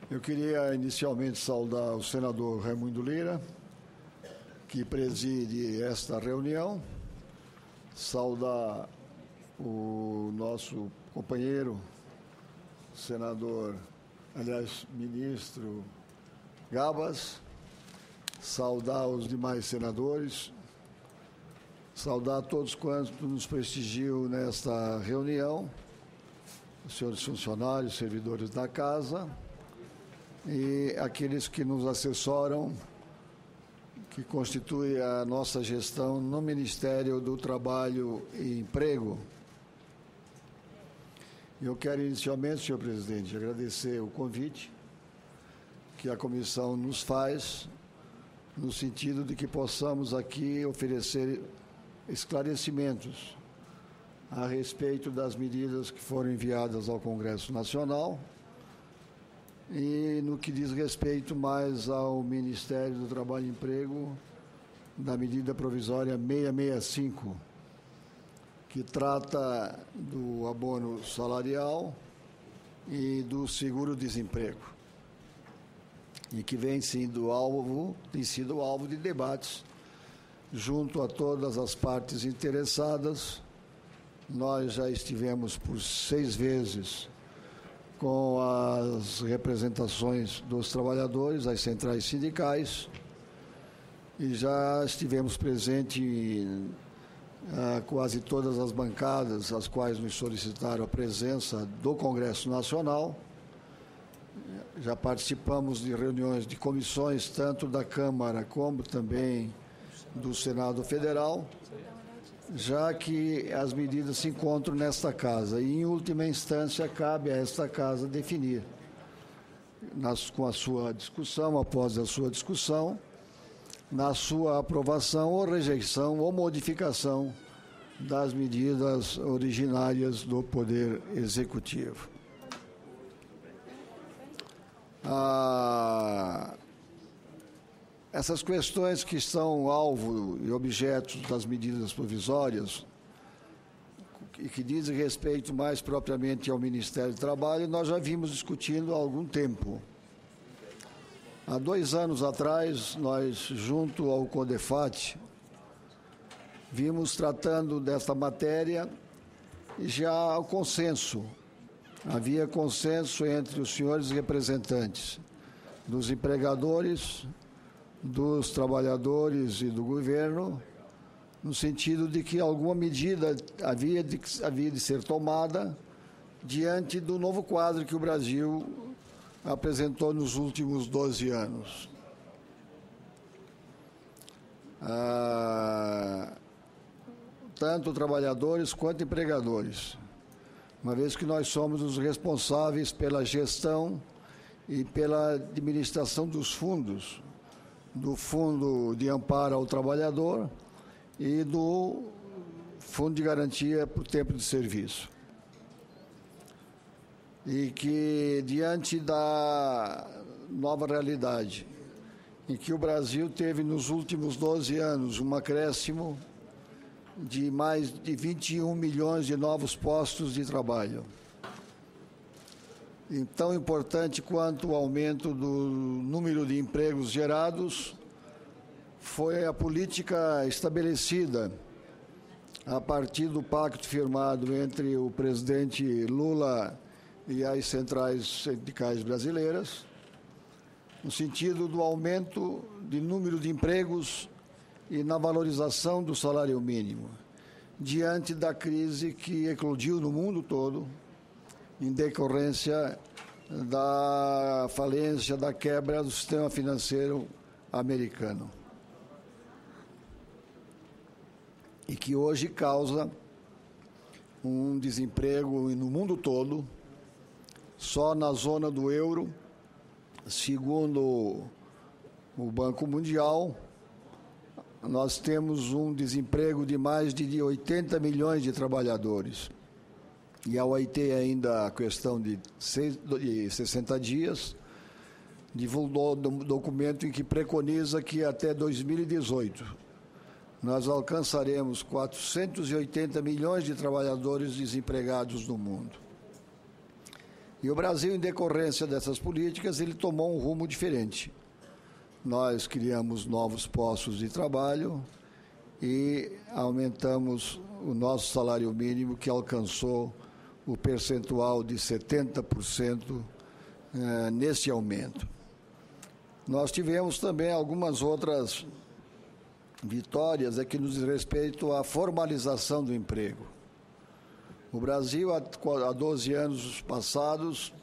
Eu queria inicialmente saudar o senador Raimundo Lira, que preside esta reunião, saudar o nosso companheiro, senador, ministro Gabas, saudar os demais senadores, saudar todos quantos nos prestigiam nesta reunião, os senhores funcionários, servidores da casa e aqueles que nos assessoram, que constitui a nossa gestão no Ministério do Trabalho e Emprego. Eu quero inicialmente, senhor presidente, agradecer o convite que a comissão nos faz, no sentido de que possamos aqui oferecer esclarecimentos a respeito das medidas que foram enviadas ao Congresso Nacional e no que diz respeito mais ao Ministério do Trabalho e Emprego, da medida provisória 665, que trata do abono salarial e do seguro-desemprego, e que tem sido alvo de debates junto a todas as partes interessadas. Nós já estivemos por 6 vezes com as representações dos trabalhadores, as centrais sindicais, e já estivemos presentes em quase todas as bancadas, as quais nos solicitaram a presença do Congresso Nacional. Já participamos de reuniões de comissões, tanto da Câmara como também do Senado Federal, já que as medidas se encontram nesta casa e, em última instância, cabe a esta casa definir, com a sua discussão, após a sua discussão, na sua aprovação ou rejeição ou modificação das medidas originárias do Poder Executivo. Essas questões que são alvo e objeto das medidas provisórias e que dizem respeito mais propriamente ao Ministério do Trabalho, nós já vimos discutindo há algum tempo. Há 2 anos atrás, nós, junto ao CONDEFAT, vimos tratando desta matéria e já o consenso. Havia consenso entre os senhores representantes dos empregadores, dos trabalhadores e do governo, no sentido de que alguma medida havia de ser tomada diante do novo quadro que o Brasil apresentou nos últimos 12 anos. Tanto trabalhadores quanto empregadores, uma vez que nós somos os responsáveis pela gestão e pela administração dos fundos, do Fundo de Amparo ao Trabalhador e do Fundo de Garantia por Tempo de Serviço. E que, diante da nova realidade, em que o Brasil teve nos últimos 12 anos um acréscimo de mais de 21 milhões de novos postos de trabalho, e tão importante quanto o aumento do número de empregos gerados foi a política estabelecida a partir do pacto firmado entre o presidente Lula e as centrais sindicais brasileiras, no sentido do aumento de número de empregos e na valorização do salário mínimo, diante da crise que eclodiu no mundo todo, em decorrência da falência, da quebra do sistema financeiro americano. E que hoje causa um desemprego no mundo todo. Só na zona do euro, segundo o Banco Mundial, nós temos um desemprego de mais de 80 milhões de trabalhadores. E a OIT, ainda a questão de 60 dias, divulgou um documento em que preconiza que até 2018 nós alcançaremos 480 milhões de trabalhadores desempregados no mundo. E o Brasil, em decorrência dessas políticas, ele tomou um rumo diferente. Nós criamos novos postos de trabalho e aumentamos o nosso salário mínimo, que alcançou o percentual de 70% nesse aumento. Nós tivemos também algumas outras vitórias que nos diz respeito à formalização do emprego. O Brasil, há 12 anos passados,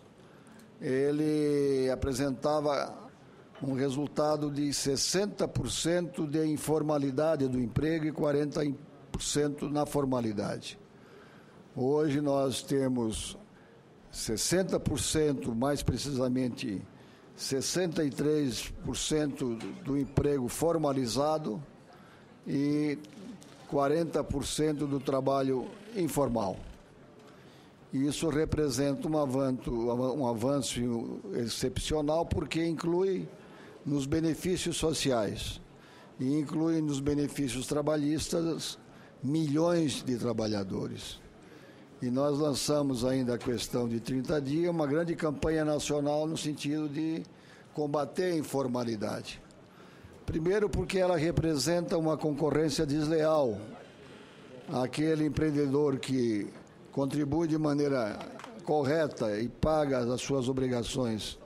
ele apresentava um resultado de 60% de informalidade do emprego e 40% na formalidade. Hoje nós temos 60%, mais precisamente 63% do emprego formalizado e 40% do trabalho informal. Isso representa um avanço excepcional, porque inclui nos benefícios sociais e inclui nos benefícios trabalhistas milhões de trabalhadores. E nós lançamos ainda a questão de 30 dias, uma grande campanha nacional no sentido de combater a informalidade. Primeiro, porque ela representa uma concorrência desleal. Aquele empreendedor que contribui de maneira correta e paga as suas obrigações,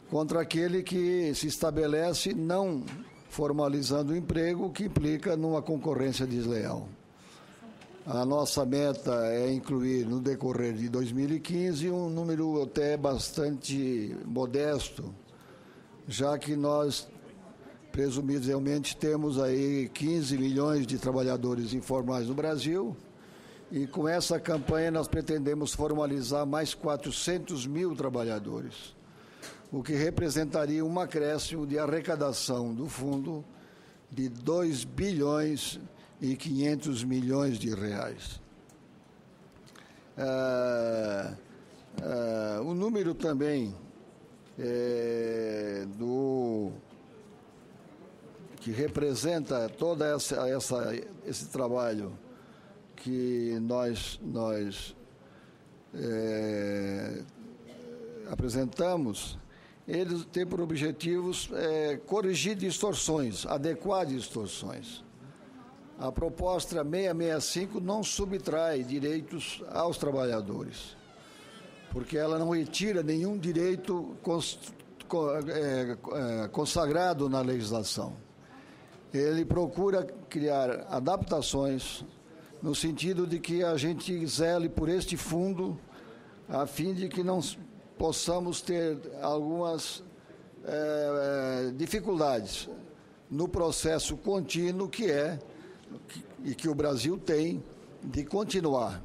contra aquele que se estabelece não formalizando o emprego, o que implica numa concorrência desleal. A nossa meta é incluir, no decorrer de 2015, um número até bastante modesto, já que nós, presumivelmente, temos aí 15 milhões de trabalhadores informais no Brasil, e com essa campanha nós pretendemos formalizar mais 400 mil trabalhadores, o que representaria um acréscimo de arrecadação do fundo de 2 bilhões e 500 milhões de reais. O número também que representa todo esse trabalho que nós apresentamos, eles têm por objetivos corrigir distorções, adequar distorções. A proposta 665 não subtrai direitos aos trabalhadores, porque ela não retira nenhum direito consagrado na legislação. Ele procura criar adaptações no sentido de que a gente zele por este fundo, a fim de que não possamos ter algumas dificuldades no processo contínuo e que o Brasil tem de continuar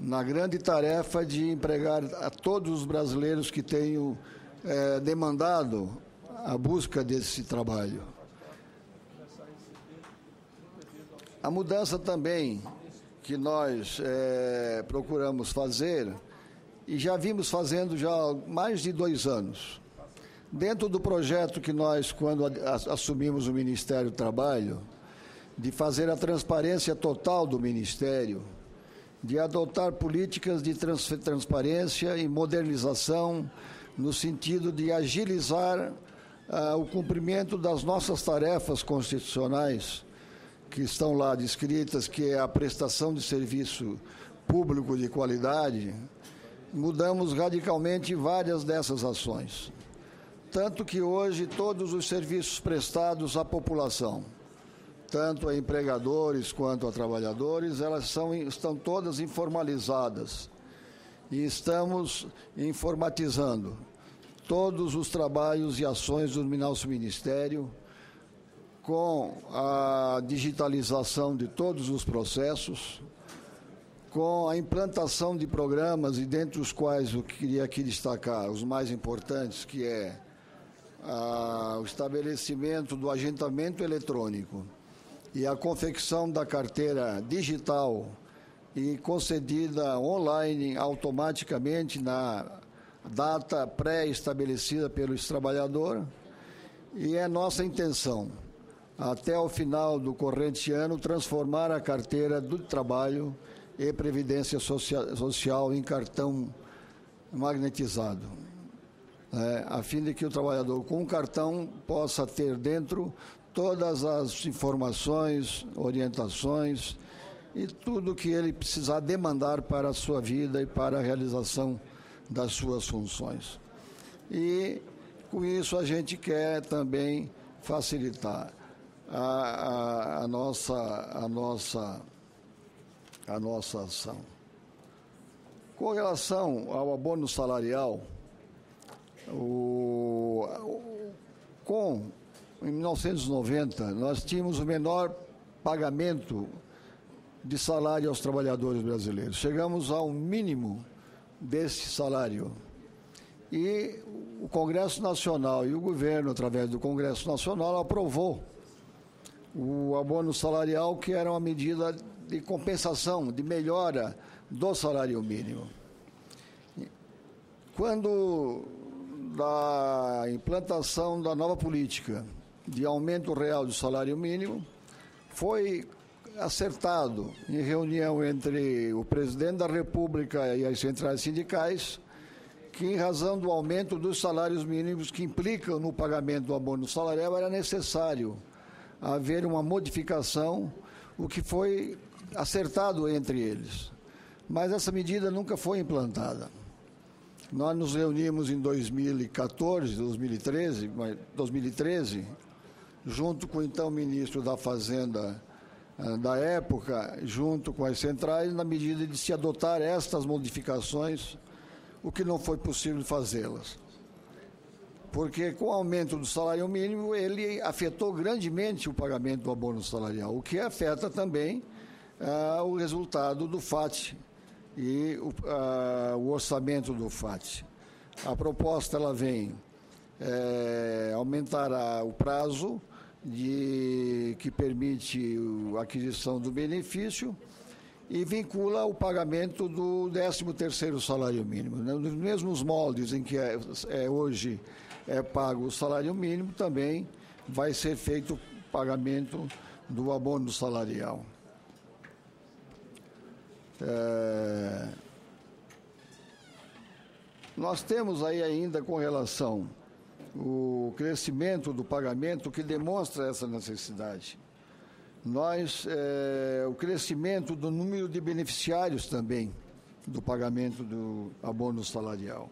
na grande tarefa de empregar a todos os brasileiros que tenham demandado a busca desse trabalho. A mudança também que nós procuramos fazer, e já vimos fazendo já há mais de 2 anos, dentro do projeto que nós, quando assumimos o Ministério do Trabalho, de fazer a transparência total do Ministério, de adotar políticas de transparência e modernização no sentido de agilizar o cumprimento das nossas tarefas constitucionais, que estão lá descritas, que é a prestação de serviço público de qualidade. Mudamos radicalmente várias dessas ações. Tanto que hoje todos os serviços prestados à população, tanto a empregadores quanto a trabalhadores, elas estão todas informalizadas. E estamos informatizando todos os trabalhos e ações do nosso Ministério, com a digitalização de todos os processos, com a implantação de programas, e dentre os quais eu queria aqui destacar os mais importantes, que é o estabelecimento do agendamento eletrônico e a confecção da carteira digital e concedida online automaticamente na data pré-estabelecida pelo trabalhador. E é nossa intenção, até o final do corrente ano, transformar a carteira do trabalho e previdência social em cartão magnetizado, a fim de que o trabalhador com o cartão possa ter dentro todas as informações, orientações e tudo que ele precisar demandar para a sua vida e para a realização das suas funções. E, com isso, a gente quer também facilitar a nossa ação. Com relação ao abono salarial, em 1990, nós tínhamos o menor pagamento de salário aos trabalhadores brasileiros. Chegamos ao mínimo desse salário. E o Congresso Nacional e o governo, através do Congresso Nacional, aprovou o abono salarial, que era uma medida de compensação, de melhora do salário mínimo. Quando da implantação da nova política de aumento real do salário mínimo, foi acertado, em reunião entre o presidente da República e as centrais sindicais, que, em razão do aumento dos salários mínimos que implicam no pagamento do abono salarial, era necessário haver uma modificação, o que foi acertado entre eles. Mas essa medida nunca foi implantada. Nós nos reunimos em 2013, junto com o então ministro da Fazenda da época, junto com as centrais, na medida de se adotar estas modificações, o que não foi possível fazê-las. Porque, com o aumento do salário mínimo, ele afetou grandemente o pagamento do abono salarial, o que afeta também o resultado do FAT e o orçamento do FAT. A proposta ela vem aumentar o prazo que permite a aquisição do benefício e vincula o pagamento do 13º salário mínimo. Nos mesmos moldes em que hoje é pago o salário mínimo, também vai ser feito o pagamento do abono salarial. Nós temos aí ainda, com relação o crescimento do pagamento, que demonstra essa necessidade. O crescimento do número de beneficiários também do pagamento do abono salarial.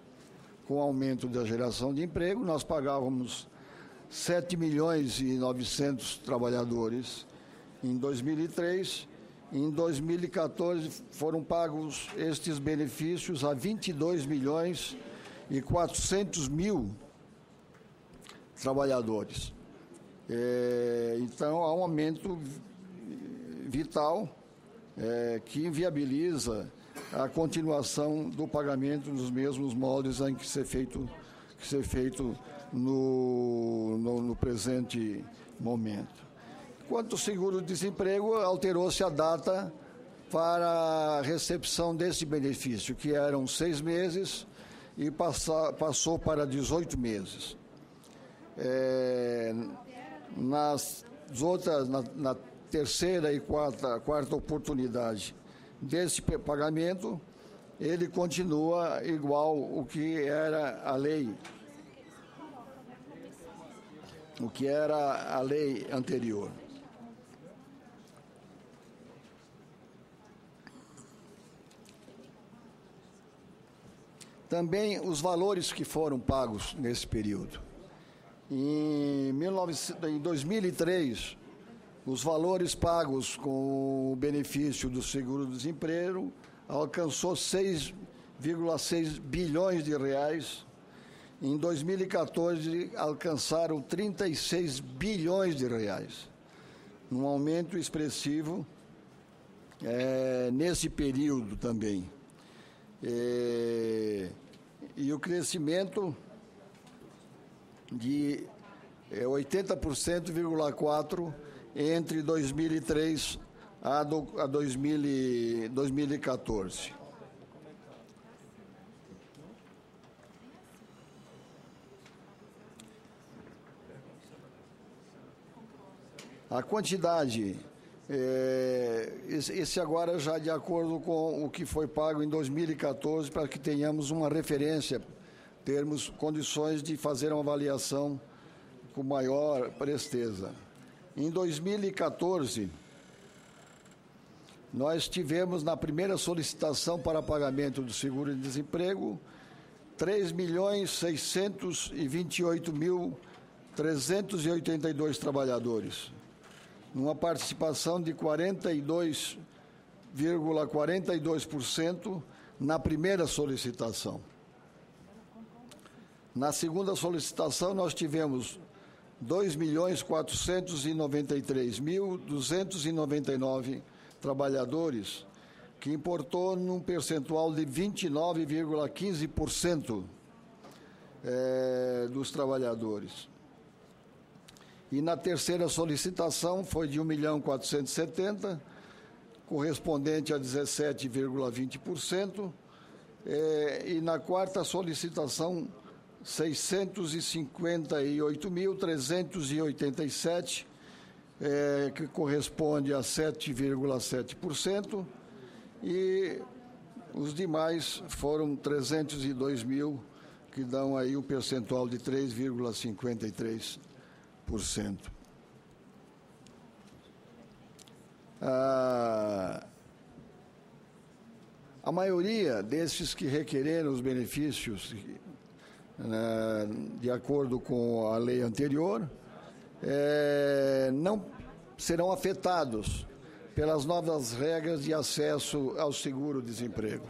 Com o aumento da geração de emprego, nós pagávamos 7.900.000 trabalhadores em 2003. Em 2014, foram pagos estes benefícios a 22.400.000 trabalhadores. Então, há um aumento vital que inviabiliza a continuação do pagamento nos mesmos moldes em que ser feito no presente momento. Quanto ao seguro-desemprego, alterou-se a data para a recepção desse benefício, que eram 6 meses e passou para 18 meses. Nas outras, na terceira e quarta oportunidade desse pagamento, ele continua igual o que era a lei, anterior. Também os valores que foram pagos nesse período. Em 2003, os valores pagos com o benefício do seguro-desemprego alcançou 6,6 bilhões de reais. Em 2014, alcançaram 36 bilhões de reais. Um aumento expressivo nesse período também. E o crescimento de 80,4% entre 2003 a 2014. A quantidade Esse agora já de acordo com o que foi pago em 2014, para que tenhamos uma referência, termos condições de fazer uma avaliação com maior presteza. Em 2014, nós tivemos na primeira solicitação para pagamento do seguro-desemprego 3.628.382 trabalhadores, numa participação de 42,42% na primeira solicitação. Na segunda solicitação, nós tivemos 2.493.299 trabalhadores, que importou num percentual de 29,15% dos trabalhadores. E na terceira solicitação foi de 1.470.000, correspondente a 17,20%, e na quarta solicitação 658.387, que corresponde a 7,7%, e os demais foram 302.000, que dão aí um percentual de 3,53%. A maioria desses que requereram os benefícios, de acordo com a lei anterior, não serão afetados pelas novas regras de acesso ao seguro-desemprego.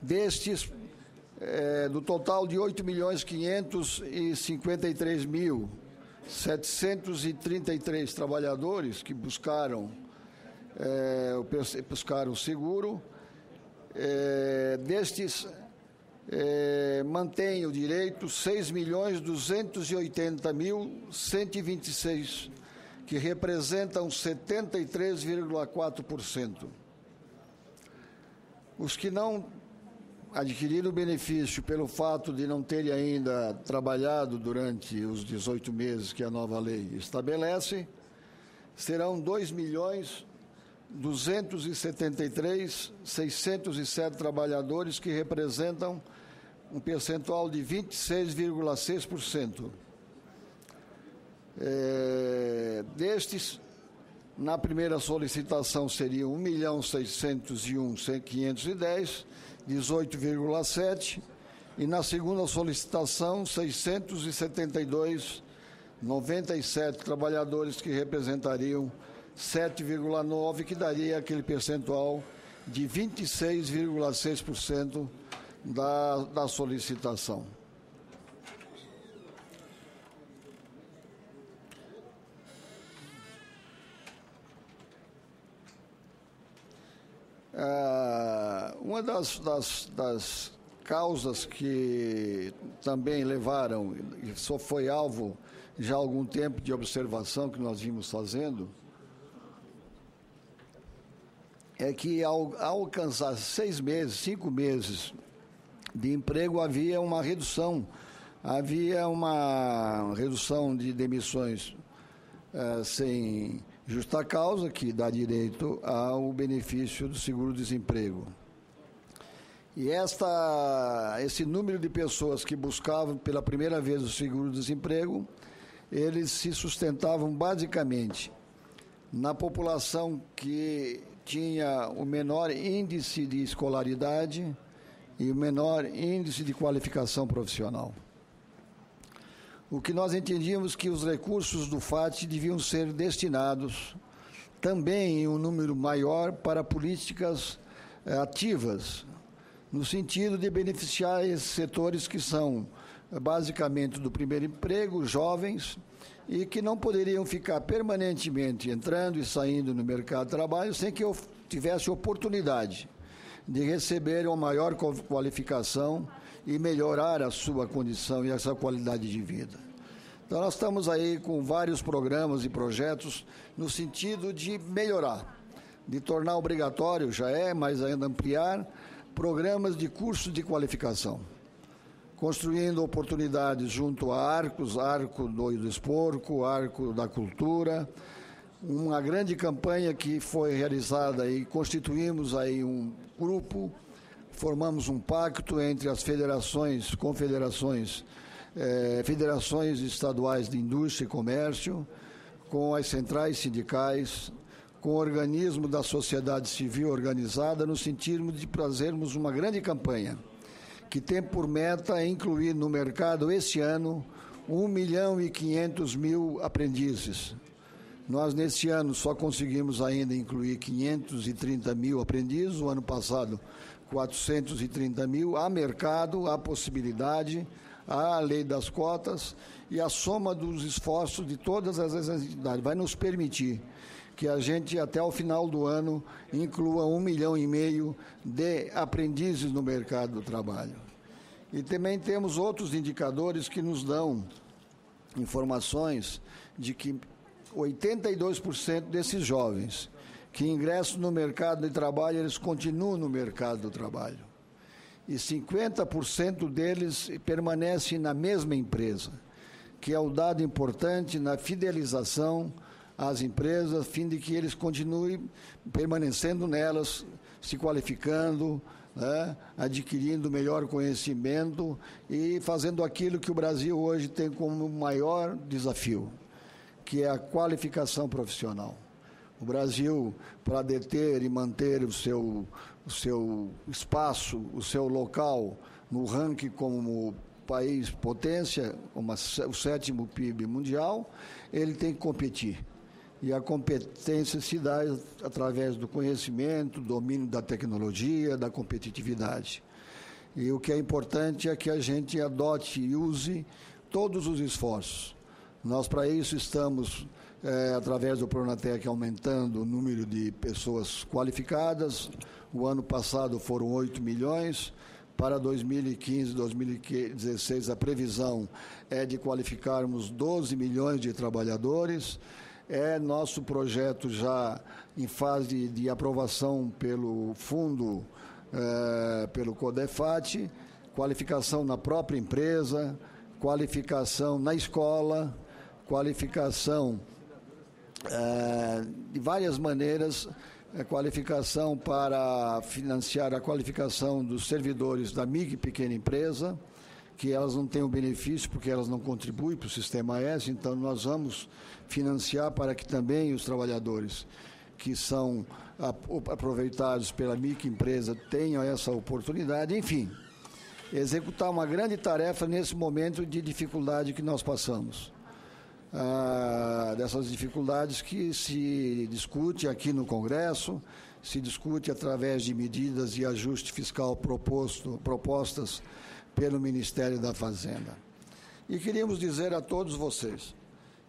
Destes, do total de 8.553.733 trabalhadores que buscaram o seguro, destes mantém o direito 6.280.126, que representam 73,4%. Os que não adquiriram o benefício pelo fato de não terem ainda trabalhado durante os 18 meses que a nova lei estabelece, serão 2.273.607 trabalhadores, que representam um percentual de 26,6%. Destes, na primeira solicitação seriam 1.601.510, 18,7%, e na segunda solicitação 672.97 trabalhadores, que representariam 7,9%, que daria aquele percentual de 26,6% da solicitação. Uma das causas que também levaram, e só foi alvo já há algum tempo de observação que nós vimos fazendo, é que ao alcançar 5 meses de emprego, havia uma redução de demissões sem justa causa, que dá direito ao benefício do seguro-desemprego. E esse número de pessoas que buscavam pela primeira vez o seguro-desemprego, eles se sustentavam basicamente na população que tinha o menor índice de escolaridade e o menor índice de qualificação profissional. O que nós entendíamos que os recursos do FAT deviam ser destinados também em um número maior para políticas ativas, no sentido de beneficiar esses setores que são basicamente do primeiro emprego, jovens, e que não poderiam ficar permanentemente entrando e saindo no mercado de trabalho sem que eu tivesse oportunidade de receber uma maior qualificação e melhorar a sua condição e a sua qualidade de vida. Então, nós estamos aí com vários programas e projetos no sentido de melhorar, de tornar obrigatório, já é, mas ainda ampliar, programas de cursos de qualificação, construindo oportunidades junto a Arco do Esporco, Arco da Cultura, uma grande campanha que foi realizada e constituímos aí um grupo, formamos um pacto entre as federações, confederações, federações estaduais de indústria e comércio, com as centrais sindicais, com o organismo da sociedade civil organizada, no sentido de fazermos uma grande campanha, que tem por meta incluir no mercado este ano 1.500.000 aprendizes. Nós, neste ano, só conseguimos ainda incluir 530.000 aprendizes, o ano passado 430.000. Há mercado, há possibilidade, há a lei das cotas e a soma dos esforços de todas as entidades vai nos permitir que a gente, até o final do ano, inclua 1,5 milhão de aprendizes no mercado do trabalho. E também temos outros indicadores que nos dão informações de que 82% desses jovens que ingressam no mercado de trabalho, eles continuam no mercado do trabalho. E 50% deles permanecem na mesma empresa, que é o dado importante na fidelização às empresas, a fim de que eles continuem permanecendo nelas, se qualificando, né, adquirindo melhor conhecimento e fazendo aquilo que o Brasil hoje tem como maior desafio, que é a qualificação profissional. O Brasil, para deter e manter o seu espaço, o seu local no ranking como país potência, como o 7º PIB mundial, ele tem que competir. E a competência se dá através do conhecimento, domínio da tecnologia, da competitividade. E o que é importante é que a gente adote e use todos os esforços. Nós, para isso, estamos, através do Pronatec, aumentando o número de pessoas qualificadas. O ano passado foram 8 milhões. Para 2015, 2016, a previsão é de qualificarmos 12 milhões de trabalhadores. É nosso projeto já em fase de aprovação pelo fundo, pelo CODEFAT, qualificação na própria empresa, qualificação na escola, qualificação de várias maneiras, qualificação para financiar a qualificação dos servidores da micro e pequena empresa, que elas não têm o benefício porque elas não contribuem para o Sistema S, então nós vamos financiar para que também os trabalhadores que são aproveitados pela microempresa tenham essa oportunidade. Enfim, executar uma grande tarefa nesse momento de dificuldade que nós passamos. Dessas dificuldades que se discute aqui no Congresso, se discute através de medidas de ajuste fiscal propostas pelo Ministério da Fazenda. E queríamos dizer a todos vocês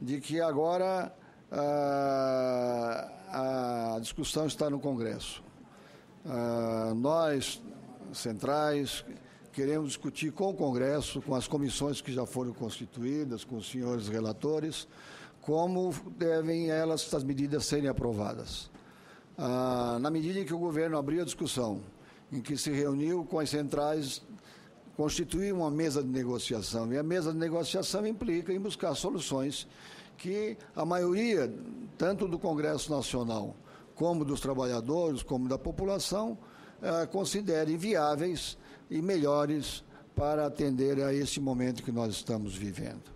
de que agora a discussão está no Congresso. Nós, centrais, queremos discutir com o Congresso, com as comissões que já foram constituídas, com os senhores relatores, como devem essas medidas serem aprovadas. Na medida em que o governo abriu a discussão, em que se reuniu com as centrais, constituir uma mesa de negociação. E a mesa de negociação implica em buscar soluções que a maioria, tanto do Congresso Nacional, como dos trabalhadores, como da população, considere viáveis e melhores para atender a esse momento que nós estamos vivendo.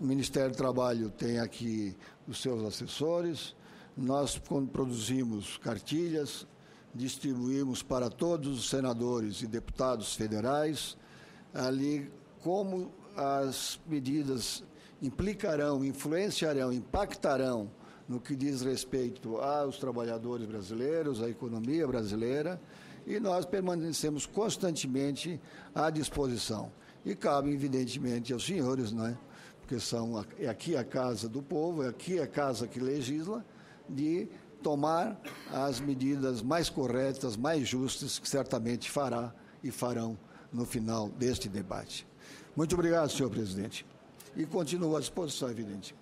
O Ministério do Trabalho tem aqui os seus assessores, nós produzimos cartilhas, distribuímos para todos os senadores e deputados federais, ali como as medidas implicarão, influenciarão, impactarão no que diz respeito aos trabalhadores brasileiros, à economia brasileira, e nós permanecemos constantemente à disposição. E cabe, evidentemente, aos senhores, não é? Porque é aqui a casa do povo, é aqui a casa que legisla, de tomar as medidas mais corretas, mais justas, que certamente fará e farão no final deste debate. Muito obrigado, senhor presidente. E continuo à disposição, evidente.